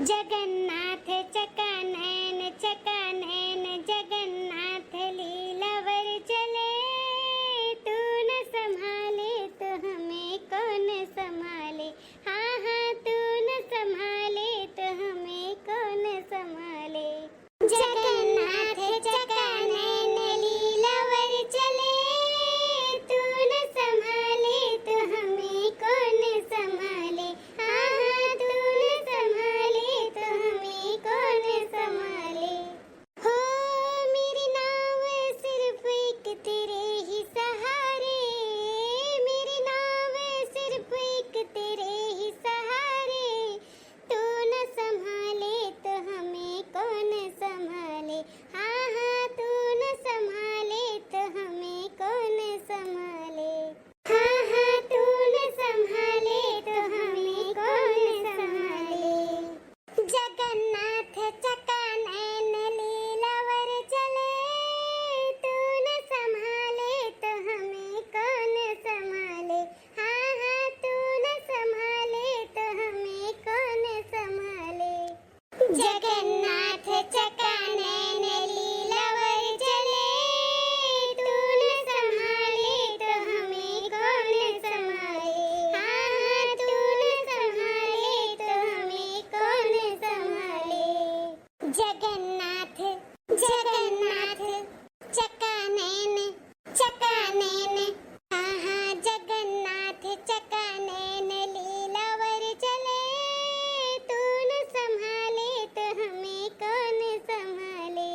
जगन्नाथ चका नैन जगन्नाथ लीलावर चले। तू न संभाले तो हमें कौन संभाले। हाँ हाँ तू न संभाले तो हमें कौन संभाले। जगन्नाथ चका नैन लीलावर चले। तू न संभाले तो हमें कौन संभाले। हाँ हाँ तू न संभाले तो हमें कौन संभाले। हो मेरी नाव सिर्फ एक तेरे ही सहारे। मेरी नाव सिर्फ एक तेरे ही सहारे। तू न संभाले तो हमें कौन संभाले। हाँ हाँ तू न संभाले तो हमें कौन संभाले। हाँ हाँ तू न संभाले तो हमें कौन संभाले। जगन्नाथ चका नैन लीलावर चले। तू न संभाले तो हमें कौन संभाले। हाँ हाँ तू न संभाले तो हमें कौन संभाले। जगन्नाथ चका नैन लीलावर चले। तू न संभाले तो हमें कौन संभाले। हाँ हाँ तू न संभाले तो हमें कौन संभाले। जगन्नाथ जगन्नाथ चका नैन हाँ हाँ जगन्नाथ चका नैन लीलावर चले। तू न संभाले तो हमें कौन संभाले।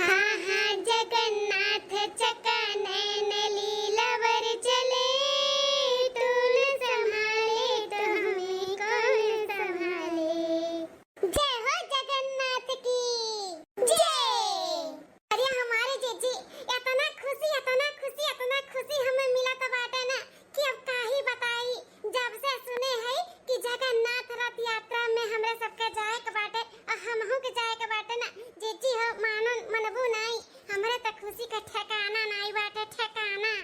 हाँ हाँ जगन्नाथ चका नैन लीलावर चले। तू न संभाले तो हमें कौन संभाले। जय हो जगन्नाथ की जय। अरे हमारे जीजी इतना खुशी हमें मिला तो बाटे ना कि अब काहे बताई। जब से सुने है कि जगन्नाथ रथ यात्रा में हमरे सबके जाए के बाटे और हमहू के जाए के बाटे ना जीजी हो मानो मनबू नहीं। हमरे त खुशी का ठिकाना नहीं बाटे ठिकाना।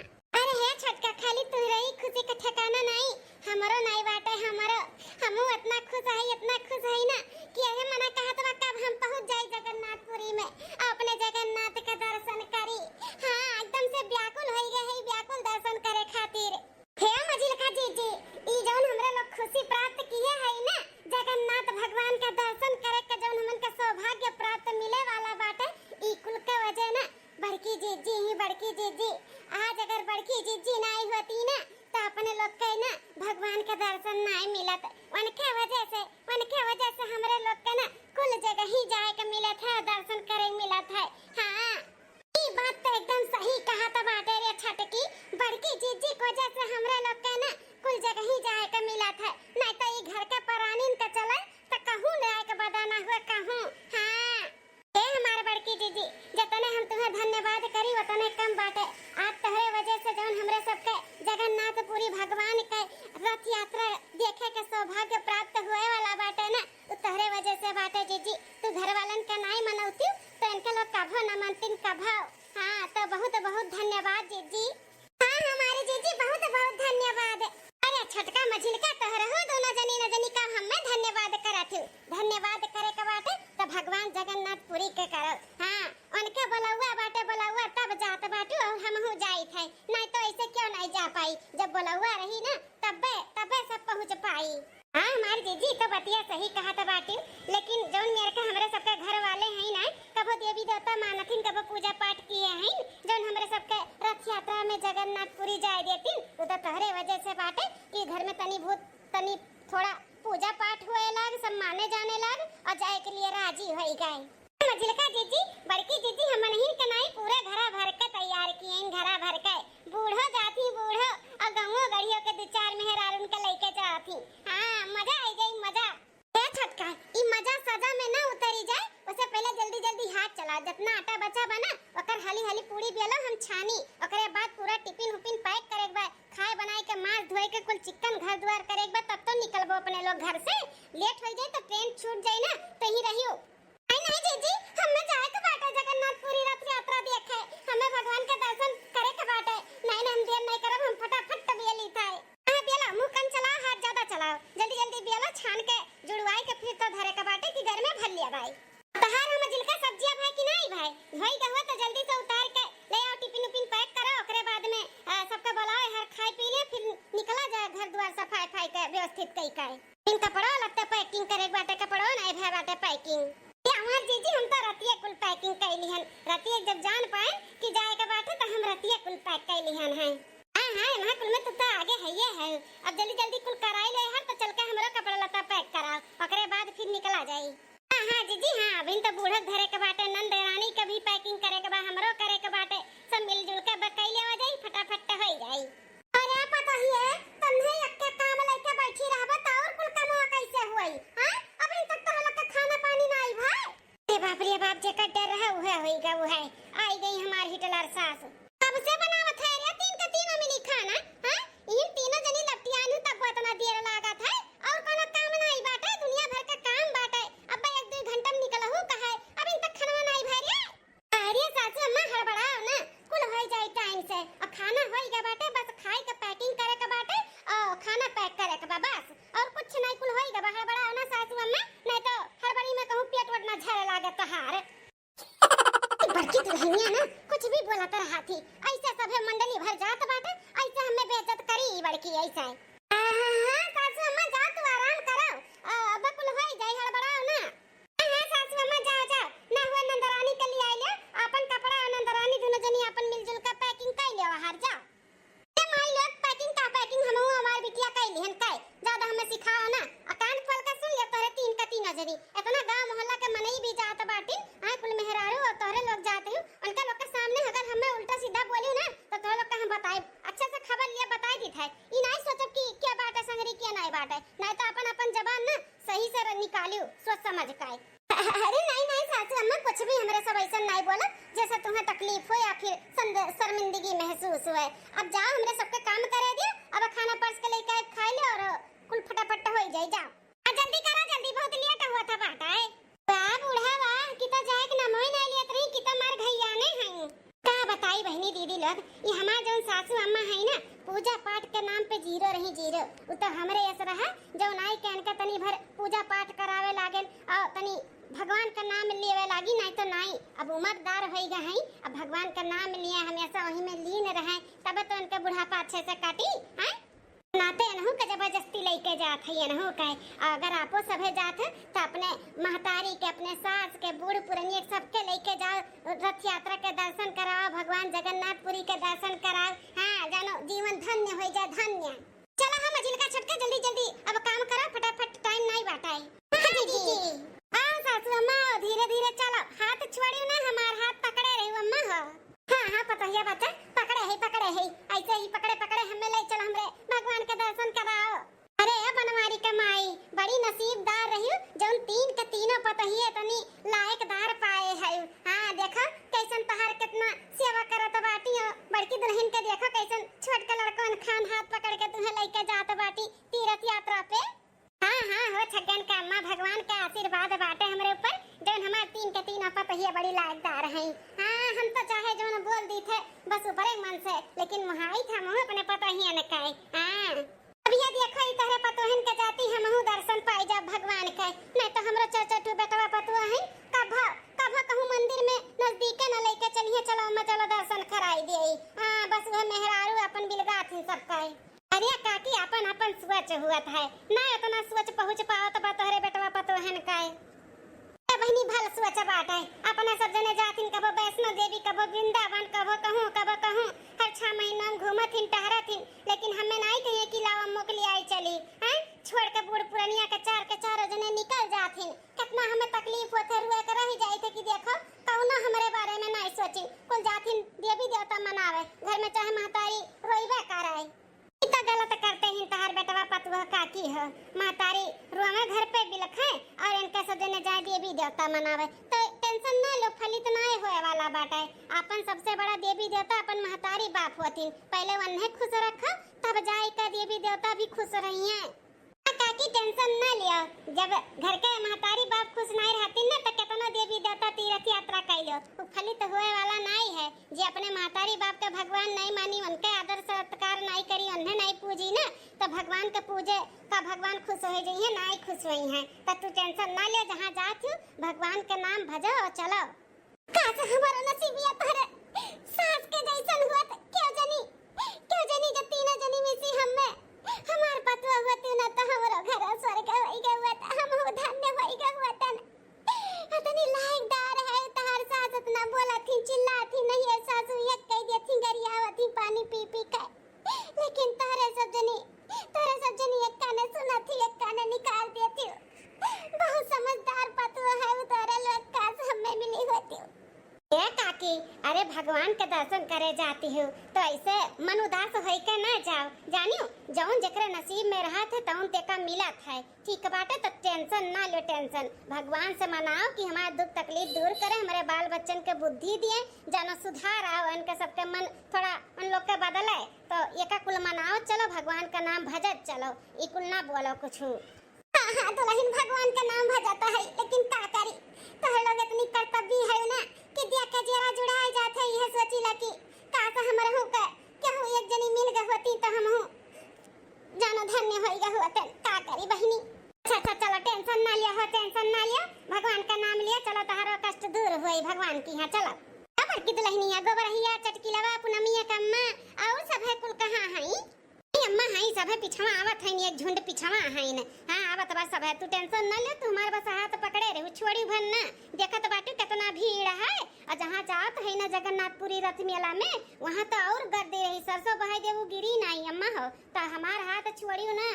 अरे हे छोटका खाली तू रही खुशी का ठिकाना नहीं हमरो नहीं बाटे। हमहू इतना खुश है ना कि अहे मना कहत बा कब हम पहुंच जाए जगन्नाथपुरी में अपने जगन्नाथ का दर्शन करी। हाँ एकदम से व्याकुल हो गए है व्याकुल दर्शन करे खातिर। हे मजिलका जीजी ई जौन हमरे लोग खुशी प्राप्त किए है ना जगन्नाथ भगवान का दर्शन करे के जौन हमन का सौभाग्य प्राप्त मिले वाला बाटे ई कुल के वजह ना बड़की जीजी आज अगर बड़की जीजी नहीं होती ना तो अपने लोग के ना भगवान का दर्शन नहीं मिलत। उनके वजह से हमरे लोग के ना कुल जगह ही जाए के मिलत है दर्शन करे मिलत है। हाँ ई बात तो एकदम सही कहा तो बाटे रे छटकी। बड़की जीजी की वजह से हमरे लोग के ना कुल जगह ही जाए के मिलत है। नहीं तो ई घर के परानीन के चले तो कहूं ले के बदाना हुए कहूं। हाँ ए हमारे बड़की जीजी जतने हम तुम्हें धन्यवाद करी उतने कम बाटे। आज तहरे वजह से जौन हमरे सबके जगन्नाथपुरी भगवान के रथ यात्रा देखे के सौभाग्य प्राप्त हुए वाला बाटे ना तो तहरे वजह से बाटे जीजी। तू घर वालन का नहीं मनौती तो इनके लोग कभो न मनतीन कभो। हाँ तो बहुत बहुत धन्यवाद जीजी। हाँ हमारे जीजी बहुत बहुत धन्यवाद। अरे छोटका मझिलका तोहरा हो दोनों जनी न जनी का हमें धन्यवाद करत हूं। धन्यवाद करे के बाटे तो भगवान जगन्नाथपुरी के करो। हाँ उनके बुलावा बाटे बुलावा तब जात बाटू और हमहू जाई थे नहीं तो ऐसे क्यों नहीं जा पाई। जब बुलावा रही ना तबे सब पहुंच पाई। हाँ हमारे जीजी तो बतिया सही कहा था बाटू लेकिन जौन मेरे के हमरे सबके घर वाले हैं ना कबो देवी देवता मानथिन कबो पूजा पाठ किए हैं जौन हमरे सबके रथ यात्रा में जगन्नाथपुरी जाए देतिन तो तहरे वजह से बाटे कि घर में तनी थोड़ा पूजा पाठ हुए लाग सब माने जाने लाग और जाए के लिए राजी हो गए। मजिलका जीजी बड़की जीजी हम नहीं के नहीं पूरे घरा भर के तैयार किए घरा भर के बूढ़ो जाती बूढ़ो और गांवों गड़ियों के दो चार मेहरारून के लेके जाती। हाँ मजा आई गई मजा। ए छटका ई मजा सजा में ना उतरी जाए उससे पहले जल्दी हाथ चला जितना आटा बचा बना ओकर हाली पूरी बेलो हम छानी ओकरे बाद पूरा टिफिन उपिन पैक करे के बाद खाए बनाए के मांस धोए के कुल चिकन घर द्वार करे के बाद तब तो निकलबो अपने लोग घर से। लेट हो जाए तो ट्रेन छूट जाए ना तो ही रहियो। नहीं जीजी हमें जाए के बाटे जगन्नाथपुरी रथ यात्रा देखे हमें भगवान के दर्शन करे के बाटे। नहीं हम देर नहीं करब हम फटाफट तबियली थाए। हां बेला मुंह कन चलाओ हाथ ज्यादा चलाओ जल्दी बेला छान के जुड़वाई के फिर तो घर में भर लिया भाई। तहार हम जिलका सब्जियां भाई कि नहीं भाई होई गवा तो जल्दी से उतार के ले आओ, टिफिन उपिन पैक करो, ओकरे बाद में सबका बुलाओ, हर खाए पी ले, फिर निकला जाए घर द्वार सफाई फाई के व्यवस्थित कई का इन कपड़ा लगता पैकिंग करे बाटे, कपड़ो नहीं भाई बाटे पैकिंग। ये हमार जीजी हम तो रतिया कुल पैकिंग कैली हन, रतिया जब जान पाए कि जाए के बाटे तो हम रतिया कुल पैक कैली हन है। हां वहां कुल में तो आगे है ये है, अब जल्दी जल्दी कुल कराई ले हर तो चल के हमरो कपड़ा लता पैक कराओ, ओकरे बाद फिर निकला जाई। हां जीजी हां, अभी तो बूढ़क धरे के बाटे, नंद रानी का भी पैकिंग करे के बा, हमरो करे के बाटे, सब मिलजुल के बकई लेवा जाई, फटाफट हो जाई। अरे पता ही है तन्हे अक्के काम लेके बैठी रहबा त और कुल काम कैसे होई? हां अभी तक तो हलक खाना पानी नहीं भाई। ए बाप रे बाप, जे कट रहा उहे होईगा, उहे आई गई हमार हिटलर सास। कब से बनावत है रे तीन का तीनों मिली खाना? हां इन तीनों जनी लपटियानु तब इतना देर लागत है, और कोनो काम नहीं बाटे, दुनिया भर का काम बाटे। अब 1-2 घंटा में निकलहु कहे, अभी तक खाना नहीं भाई रे। अरे सासू अम्मा हड़बड़ाओ ना, कुल हो जाए टाइम से, अब खाना होइगा बाटे, बस खाए के पैकिंग करे के बाटे और खाना पैक करे के बा बस, और कुछ नहीं, कुल होइगा बा। हड़बड़ाओ ना सासू अम्मा, नहीं तो हड़बड़ी में कहूं पेट वट ना झरे लागे तहार। बड़की दुल्हनिया ना कुछ भी बोलत रहती, ऐसे सभे मंडली भर जात बाटे, ऐसे हमें बेइज्जत करी बड़की ऐसे। हां सासू अम्मा जा तू आराम करो, अब कुल होई जाई, हड़बड़ाओ ना। हां सासू अम्मा जाओ जाओ, ना हुआ नंदरानी के लिए आइले, अपन कपड़ा नंदरानी दोनों जनी अपन मिलजुल के पैकिंग कर ले बाहर जाओ। ए माई लोग पैकिंग का पैकिंग हमहु हमार बिटिया कैली हन, काय ज्यादा हमें सिखाओ ना, कान खोल के सुन ले, तोरे तीन का तीन जनी इतना गांव मोहल्ला के मनई भी जात बाटी, हां कुल मेहरारू और तोरे लोग जाते हो, उनका लोग के सामने अगर हमें उल्टा सीधा बोलियो ना तो तोरे लोग के हम बताए, अच्छे से खबर लिए बताई दी है, ई नहीं सोचो कि क्या बात है संगरी क्या नहीं बात है, नहीं तो अपन अपन जबान ना सही से निकालियो सोच समझ के। अरे नहीं नहीं सासू अम्मा, कुछ भी हमरे सब ऐसा नहीं बोला जैसे तुम्हें तकलीफ हो या फिर शर्मिंदगी महसूस हुए। अब जाओ हमरे सबके काम करे दियो, अब खाना पर्स के लेके खाई ले और कुल फटाफट हो जाए, जाओ जल्दी करो, जल्दी बहुत लेट हुआ था बाटा है। वाह बूढ़ा वाह, किता जाए के नमोई नहीं लियत रही, किता मार भैया ने हैं का बताई बहनी दीदी लोग, ये हमार जौन सासू अम्मा है ना, पूजा पाठ के नाम पे जीरो रही जीरो, उ तो हमरे ऐसा रहा जो नाई कहन के तनी भर पूजा पाठ करावे लागेल और तनी भगवान का नाम लेवे लागी, नहीं तो नहीं। अब उम्रदार हो गए हैं, अब भगवान का नाम लिए हमेशा वही में लीन रहे, तब तो उनके बुढ़ापा अच्छे से काटी हैं। नाते अनहु के जबरदस्ती लेके जात है, अनहु के अगर आपो सभे जात है तो अपने महतारी के, अपने सास के, बूढ़ पुरनिया सबके लेके जाओ, रथ यात्रा के दर्शन कराओ, भगवान जगन्नाथपुरी के दर्शन कराओ, हाँ जानो जीवन धन्य हो जाए, धन्य। चलो हम जिनका छटके जल्दी जल्दी अब काम करो, फटाफट टाइम नहीं बाटा है। जी हाँ सासू अम्मा धीरे धीरे चलो, हाथ छोड़ियो ना, हमार हाथ पकड़े रही अम्मा हो। हाँ हाँ पता है बात है, पकड़े है ऐसे ही पकड़े पकड़े हमें ले चलो, हमरे भगवान के दर्शन कराओ। अरे बनवारी का माई बड़ी नसीबदार रही, जो तीन के तीनों पता ही इतनी लायकदार पाए है। हाँ देखो कैसन तहार कितना सेवा करत बाटी, बड़की दुल्हन के देखो कैसन छोट के लड़कन खान हाथ पकड़ के तुम्हें लेके जात बाटी तीर्थ यात्रा पे। हाँ हाँ हो छगन का अम्मा, भगवान का आशीर्वाद बाटे हमरे ऊपर, जौन हमार तीन के तीन पता ही बड़ी लायकदार हैं। हाँ हम तो चाहे जो न बोल दी थे बस ऊपर एक मन से, लेकिन मुहाई था मुँह अपने पता ही न काए। हाँ अब ये देखो ई तरह पतोहन के जाती हमहु दर्शन पाई जा भगवान के, नहीं तो हमरो चाचा टू बेटवा पतुआ है, कभ कहूँ मंदिर में नजदीक न लेके चलिए, चलो अम्मा चलो दर्शन कराई दे। हाँ बस वह मेहरारू अपन बिलगात ही सब कहे। अरे काकी अपन अपन सोच हुआ है ना, इतना सोच पहुँच पाओ तो बतोहरे बेटवा पतोहन का बहनी भल सोच बाटे, अपना सब जने जाथिन, कबो वैष्णो देवी, कबो वृंदावन, कबो कहूँ हर 6 महीना में घूमथिन टहरथिन, लेकिन हमें नहीं कहिए कि लावा मोकली आई चली हैं, छोड़ के बूढ़ पुरनिया के चारों जने निकल जाथिन, कितना हमें तकलीफ होते रुए के रह जाए थे कि देखो कौनो हमारे बारे में नहीं सोचिन, कुल जाथिन देवी देवता मनावे, घर में चाहे महतारी रोइबे कराए। इतना गलत करते हैं तहार बेटवा पतुआ काकी हो, महतारी रुआवे घर पे बिलख है और इनके सब जने जाए देवी देवता मनावे, तो टेंशन ना लो, फलित नहीं होए वाला बाटे। अपन सबसे बड़ा देवी देवता अपन महतारी बाप होतिन, पहले उन्हें खुश रखो तब जाए का देवी देवता भी खुश रही हैं। काकी टेंशन ना लियो, जब घर के महतारी बाप खुश नहीं रहती ना तो कितना देवी देवता तीर्थ यात्रा कैलो, फलित होए वाला नहीं है। जे अपने मातारी बाप के भगवान नहीं मानी, उनके आदर सत्कार नहीं करी, उन्हें नहीं पूजी ना, तो भगवान के पूजे का भगवान खुश हो जाइए, ना ही खुश हुई हैं। तो तू टेंशन ना ले, जहाँ जात हूँ भगवान के नाम भजो और चलो। काश हमारा नसीब ये तोहरे सास के जैसन हुआ, क्यों जनी जब तीनों जनी में से हमें हमार पतवा होती ना, तो हमारा घर स्वर्ग होई गया हुआ, हम हो धन्य होई गया हुआ तन। इतनी लायकदार है तहार सास, इतना बोला थी, चिल्ला थी, नहीं है सासू एक कह दी थी, गरियावा थी पानी पी पी के, लेकिन तारे सब जनी एक काने सुना थी, एक काने निकाल दी थी। बहुत समझदार पतवा है उतारा, लोग काश हमें मिली होती। ए काकी, अरे भगवान के दर्शन करे जाती हूँ तो ऐसे मन उदास होई के ना जाओ, जानियो जौन जकरे नसीब में रहा थे तौन तेका मिलत है, ठीक बाटे। तो टेंशन ना लो, टेंशन भगवान से मनाओ कि हमारा दुख तकलीफ दूर करे, हमारे बाल बच्चन के बुद्धि दिए, जानो सुधार आओ, उनके सबके मन थोड़ा उन लोग के बदले, तो एका कुल मनाओ, चलो भगवान का नाम भजत चलो, ई कुल ना बोलो कुछ। हाँ दुल्हन भगवान का नाम भजता है, लेकिन का करी, तो लोग इतनी कर्तव्य है ना कि दिया के जरा जुड़ाए जाते, यह सोचिला कि काश हमर हो के केहू एक जनी मिल गई होती तो हम हो जानो धन्य होई गई होते, का करी बहिनी। अच्छा चलो टेंशन ना लिया हो, टेंशन ना लिया, भगवान का नाम लिया, चलो तहारो कष्ट दूर होई भगवान की। यहाँ चलो अबर की दुल्हनिया गोबरहिया चटकीलवा पुनमिया कम्मा और सब है कुल कहाँ है अम्मा, हाई सब है पिछवा आवत है, एक झुंड पिछवा है न। हां आवत बस सब है, तू टेंशन न ले, तू हमारे बस हाथ पकड़े रे, छोड़ी भन ना, देखत बाटू कितना भीड़ है, और जहां जात है ना जगन्नाथपुरी रथ मेला में, वहां तो और गर्दी रही, सरसों बहाई देवू गिरी नहीं अम्मा हो, तो हमार हाथ छोड़ियो ना।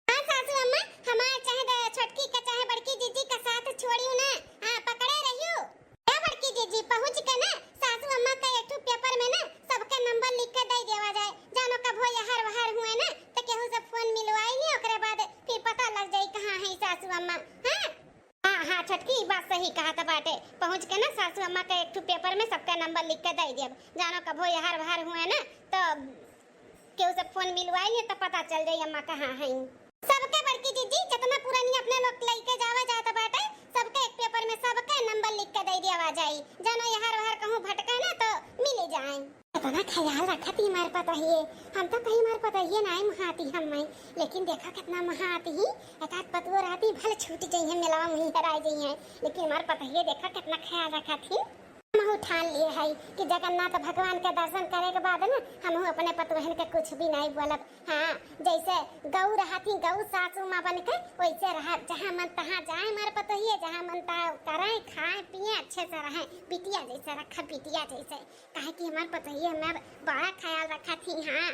हां सासू अम्मा, हमार चाहे छोटकी का चाहे बड़की जीजी का साथ छोड़ियो ना, हां पकड़े रहियो। ए बड़की जीजी पहुंच के ना सासू अम्मा का एक पेपर में ना सबके नंबर लिख के दे देवा जाए, जानो कब हो हर बहर हुए ना तो केहू से फोन मिलवाई नहीं, ओकरे बाद फिर पता लग जाई कहां है सासू अम्मा। हां छटकी बात सही कहा था बाटे, पहुंच के ना सासू अम्मा का एक पेपर में सबका नंबर लिख के दे देब, जानो कब हो हर बहर हुए ना तो केहू से फोन मिलवाई नहीं तो पता चल जाई अम्मा कहां है। सबके बड़की जीजी जितना पुरानी अपने लोग लेके जावा जाता बाटे, सबके एक पेपर में सबका नंबर लिख के दे देवा जाई, जानो हर बहर कहूं भटका ना तो मिल जाए। इतना ख्याल रखा थी हमारे पता ही, हम तो कहीं हमारे पता ही ना महाती हम में, लेकिन देखा कितना महाती ही एकाध पतवो राती भले छूट गई है, मेला में हरा गई है, लेकिन हमारे पता ही देखा कितना ख्याल रखा थी। हम ठान लिए है कि जगन्नाथ भगवान के दर्शन करे के बाद ना हम अपने पतवहन के कुछ भी नहीं बोलब। हाँ जैसे गौ रहती गौ सासू माँ बन के वैसे रहा, जहाँ मन तहाँ जाए हमारे पतोहिए, जहाँ मन तहाँ करें खाएं पिए अच्छे से रहें, बिटिया जैसे रखा, बिटिया जैसे, काहे कि हमारे पतोहिए हमें बड़ा ख्याल रखा थी। हाँ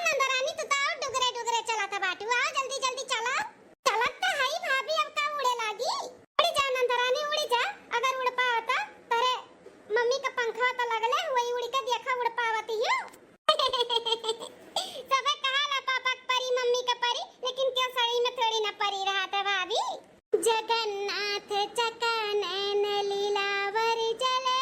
नंदरानी तू तो डुगरे डुगरे चला था बाटू, आओ जल्दी जल्दी चला, चलत तो है भाभी, अब का उड़े लागी, उड़ी जा नंदरानी उड़ी जा, अगर उड़ पाओ तो तेरे मम्मी का पंखा तो लगले वही उड़ के देखा उड़ पावती है। सबे कहा ला पापा परी मम्मी का परी, लेकिन क्यों सड़ी में थोड़ी ना परी रहा था भाभी। जगन्नाथ चकानन लीलावर जले,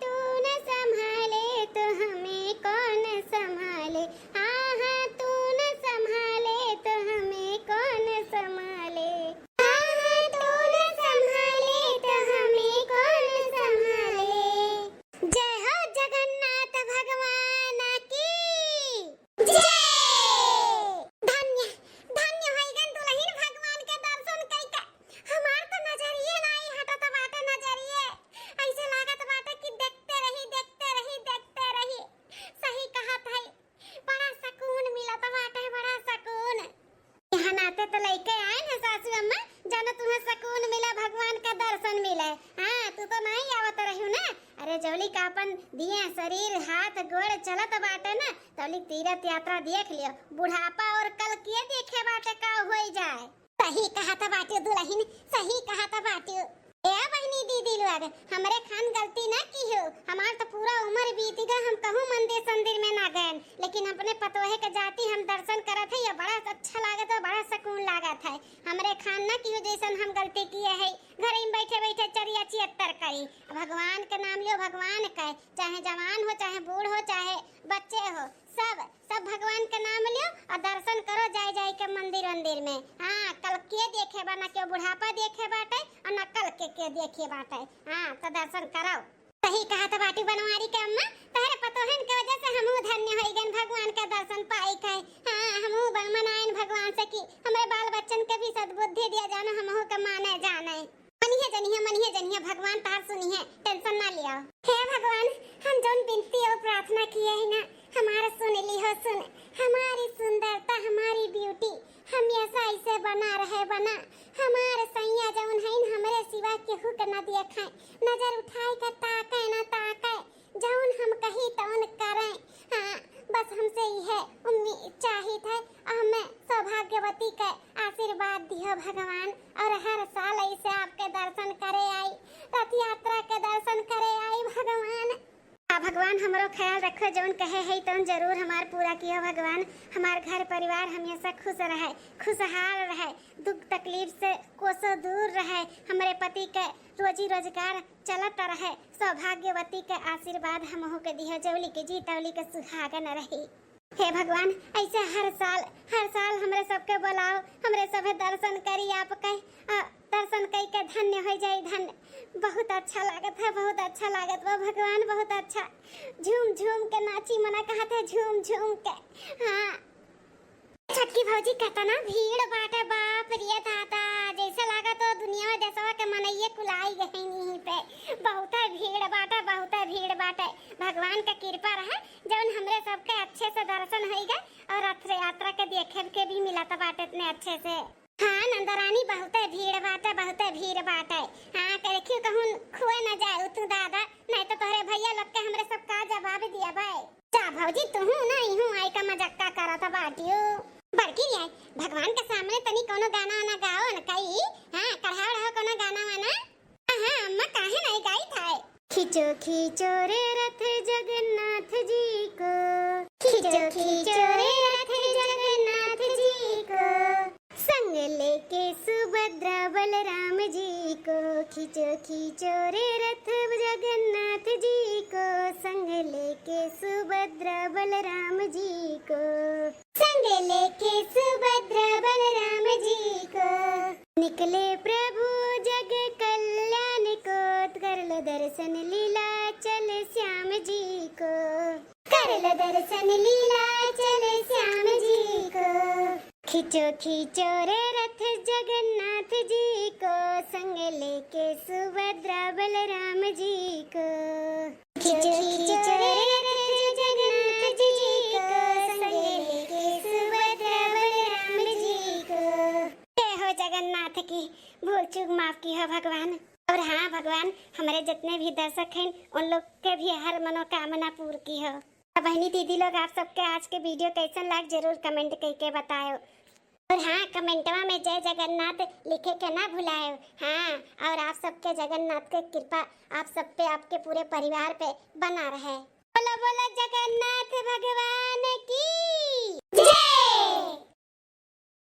तू न संभाले तो हमें कौन संभाले, हाँ हाँ तू न संभाले तो हमें कौन संभाले, हाँ हाँ तू न संभाले तो हमें कौन संभाले। जय हो जगन्नाथ भगवान की जय। धन्य धन्य होइगन दुल्हन भगवान के दर्शन कइके, हमार तो नजरिए नहीं हटत बाटे, नजरिए ऐसे लागत बाटे कि देखते रही देखते रही देखते रही। सही कहत है, बड़ा सुकून मिलत बाटे, बड़ा सुकून। यहाँ नाते तो लेके आए ना सासू अम्मा, जानो तुम्हें सुकून मिला, भगवान का दर्शन मिले। हाँ तू तो नहीं आवत रही ना, अरे जौली का अपन दिए शरीर हाथ गोड़ चलत बाटे ना, तौली तीर्थ यात्रा देख लियो, बुढ़ापा और कल के देखे बाटे का हो जाए। सही कहा था बाटी दुल्हन, सही कहा था बाटी। ए बहनी दीदी लोग, हमरे खान गलती ना की हो, हमार तो पूरा उम्र बीत गया, हम कहूँ मंदिर संदिर में ना गए, लेकिन अपने पतोहे के जाती हम दर्शन करत है, ये बड़ा अच्छा लागत है, बड़ा सुकून लागत है। हमरे खान ना की हो जैसन हम गलती किए है, घर में बैठे बैठे चरिया चियत्तर करी, भगवान का नाम लियो, भगवान का, चाहे जवान हो चाहे बूढ़ हो चाहे बच्चे हो, सब भगवान का नाम लियो और दर्शन करो जाए जाए के मंदिर वंदिर में। हाँ कल के देखे बा, ना के बुढ़ापा देखे बाटे और ना कल के देखे बाटे। हाँ तो दर्शन करो। सही कहा था बाटी बनवारी के अम्मा, तहरे पतोहन के वजह से हमहू धन्य होई गन भगवान का दर्शन पाई के। हां हमहू मनाइन भगवान से कि हमरे बाल बच्चन के भी सद्बुद्धि दिया जानो, हमहू के माने जाने। मनिए जनिए भगवान तार सुनिए, टेंशन ना लियो। हे भगवान, हम जोन विनती और प्रार्थना किए है ना, हमारा सुन ली हो। सुन हमारी सुंदरता, हमारी ब्यूटी हमेशा ऐसे बना रहे, बना हमारे सैया जौन है हमरे सिवा केहू के न देखाए, नजर उठाई के ताके ना ताके, जौन हम कही तौन करें। हाँ बस हमसे यह उम्मीद चाहिए है, हमें सौभाग्यवती के आशीर्वाद दियो भगवान, और हर साल ऐसे आपके दर्शन करे आई, रथ यात्रा के दर्शन करे आई भगवान। भगवान हमरो ख्याल रखो, जौन कहे है तौन जरूर हमार पूरा कियो भगवान। हमार घर परिवार हमेशा खुश रहे, खुशहाल रहे, दुख तकलीफ से कोसों दूर रहे, हमारे पति के रोजी रोजगार चलत रहे, सौभाग्यवती के आशीर्वाद हमहू के दियो, जौली के जी तौली के सुहागन रही। हे भगवान, ऐसे हर साल हमरे सबके बुलाओ, हमरे सभे दर्शन करी आपके, दर्शन कई के धन्य हो जाए, धन्य। बहुत अच्छा लागत है, बहुत अच्छा लागत बा भगवान, बहुत अच्छा। झूम झूम के नाची, मना कहा था झूम झूम के। हाँ छटकी भौजी कहता भीड़ बाटे, बाप रे दादा, जैसे लगा तो दुनिया में देशवा के मनइये कुलाई गई नहीं पे। बहुत भीड़ बाटे, बहुत भीड़ बाटे। भगवान का कृपा रहे जौन हमरे सबके अच्छे से दर्शन हो गए, और रथ यात्रा के देखे के भी मिला था बाटे इतने अच्छे से। हाँ नंदरानी, बहुत भीड़ बाटे, बहुत भीड़ बाटे। हाँ देखियो कहूँ खुए न जाए तू दादा, नहीं तो तोहरे भैया लोग के हमरे सब का जवाब दिया भाई। जा भौजी तू नहीं हूँ आई का मजाक करा था बाटियो। बड़की रे भगवान के सामने तनी कोनो गाना वाना गाओ न कई। हां कढ़ाव रहो कोनो गाना वाना। हां अम्मा काहे नहीं गाई थाए। खींचो खींचो रे रथ जगन्नाथ जी को, खींचो खींचो रे रथ जगन्नाथ जी को, संग लेके सुभद्रा बलराम जी को, खींचो खींचो रे रथ जगन्नाथ जी को, संग लेके सुभद्रा बलराम जी को, संग लेके सुभद्रा बलराम जी को, निकले प्रभु जग कल्याण को, कर लो दर्शन लीला चल श्याम जी को, कर लो दर्शन लीला चल श्याम जी को, खींचो खींचो रे रथ जगन्नाथ जी को, संग लेके सुभद्रा बलराम जी को, खींचो खींचो रे रथ जगन्नाथ जी को, संग लेके सुभद्रा बलराम जी को। जय हो जगन्नाथ की, भूल चूक माफ की हो भगवान। और हाँ भगवान, हमारे जितने भी दर्शक हैं उन लोग के भी हर मनोकामना पूरी की हो। बहनी दीदी लोग, आप सबके आज के वीडियो कैसन लाग जरूर कमेंट करके बताओ। और हाँ कमेंटवा में जय जगन्नाथ लिखे के ना भुलाओ। हाँ और आप सबके जगन्नाथ की कृपा आप सब पे, आपके पूरे परिवार पे बना रहे। बोलो बोलो जगन्नाथ भगवान की।